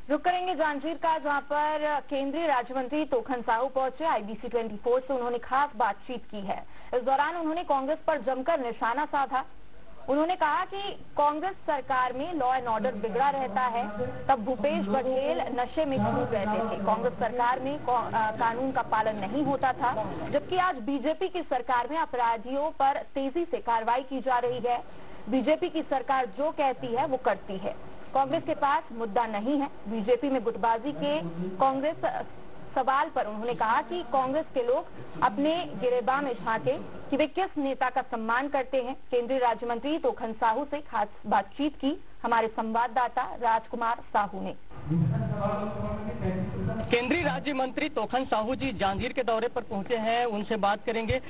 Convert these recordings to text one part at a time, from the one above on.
रुक करेंगे जांजगीर का, जहां पर केंद्रीय राज्य मंत्री तोखन साहू पहुंचे। IBC 24 से उन्होंने खास बातचीत की है। इस दौरान उन्होंने कांग्रेस पर जमकर निशाना साधा। उन्होंने कहा कि कांग्रेस सरकार में लॉ एंड ऑर्डर बिगड़ा रहता है, तब भूपेश बघेल नशे में खूब रहते थे। कांग्रेस सरकार में कानून का पालन नहीं होता था, जबकि आज बीजेपी की सरकार में अपराधियों पर तेजी से कार्रवाई की जा रही है। बीजेपी की सरकार जो कहती है वो करती है। कांग्रेस के पास मुद्दा नहीं है। बीजेपी में गुटबाजी के कांग्रेस सवाल पर उन्होंने कहा कि कांग्रेस के लोग अपने गिरेबान में झांके कि वे किस नेता का सम्मान करते हैं। केंद्रीय राज्य मंत्री तोखन साहू से खास बातचीत की हमारे संवाददाता राजकुमार साहू ने। केंद्रीय राज्य मंत्री तोखन साहू जी जांजगीर के दौरे पर पहुंचे हैं, उनसे बात करेंगे।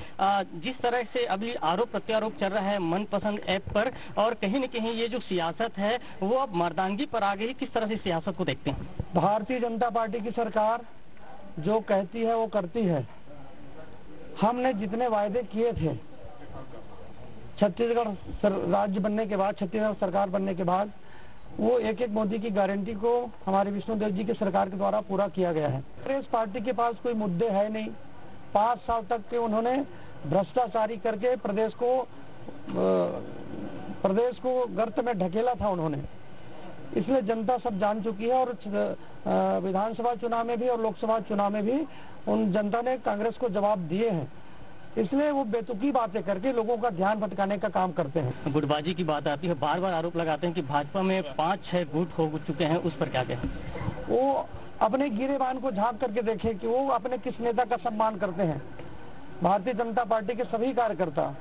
जिस तरह से अभी आरोप प्रत्यारोप चल रहा है मनपसंद ऐप पर, और कहीं न कहीं ये जो सियासत है वो अब मर्दानगी पर आ गई, किस तरह से सियासत को देखते हैं? भारतीय जनता पार्टी की सरकार जो कहती है वो करती है। हमने जितने वायदे किए थे छत्तीसगढ़ राज्य बनने के बाद, छत्तीसगढ़ सरकार बनने के बाद, वो एक एक मोदी की गारंटी को हमारे विष्णुदेव जी की सरकार के द्वारा पूरा किया गया है। कांग्रेस पार्टी के पास कोई मुद्दे है नहीं। 5 साल तक के उन्होंने भ्रष्टाचारी करके प्रदेश को गर्त में ढकेला था उन्होंने। इसलिए जनता सब जान चुकी है, और विधानसभा चुनाव में भी और लोकसभा चुनाव में भी उन जनता ने कांग्रेस को जवाब दिए हैं। इसलिए वो बेतुकी बातें करके लोगों का ध्यान भटकाने का काम करते हैं। गुटबाजी की बात आती है, बार बार आरोप लगाते हैं कि भाजपा में 5-6 गुट हो चुके हैं, उस पर क्या कहें? वो अपने गिरेबान को झांक करके देखें कि वो अपने किस नेता का सम्मान करते हैं। भारतीय जनता पार्टी के सभी कार्यकर्ता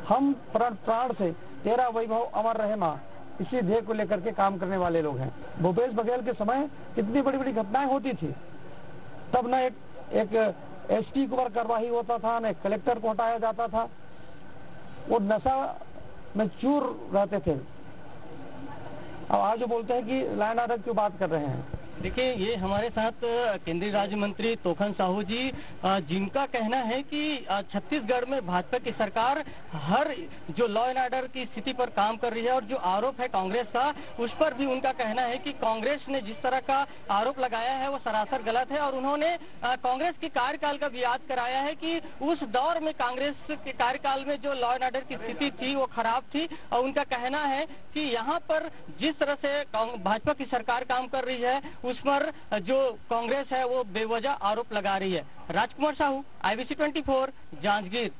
हम प्राण से तेरा वैभव अमर रहे माँ, इसी ध्येय को लेकर के काम करने वाले लोग हैं। भूपेश बघेल के समय कितनी बड़ी बड़ी घटनाएं होती थी, तब न एक ST के ऊपर कार्रवाई होता था, न कलेक्टर को हटाया जाता था। वो नशा में चूर रहते थे। अब आज वो बोलते हैं कि लॉ एंड ऑर्डर की बात कर रहे हैं। देखिए, ये हमारे साथ केंद्रीय राज्य मंत्री तोखन साहू जी, जिनका कहना है कि छत्तीसगढ़ में भाजपा की सरकार हर जो लॉ एंड ऑर्डर की स्थिति पर काम कर रही है, और जो आरोप है कांग्रेस का, उस पर भी उनका कहना है कि कांग्रेस ने जिस तरह का आरोप लगाया है वो सरासर गलत है। और उन्होंने कांग्रेस के कार्यकाल का भी याद कराया है कि उस दौर में कांग्रेस के कार्यकाल में जो लॉ एंड ऑर्डर की स्थिति थी वो खराब थी। और उनका कहना है कि यहाँ पर जिस तरह से भाजपा की सरकार काम कर रही है, उस पर जो कांग्रेस है वो बेवजह आरोप लगा रही है। राजकुमार साहू, IBC 24, जांजगीर।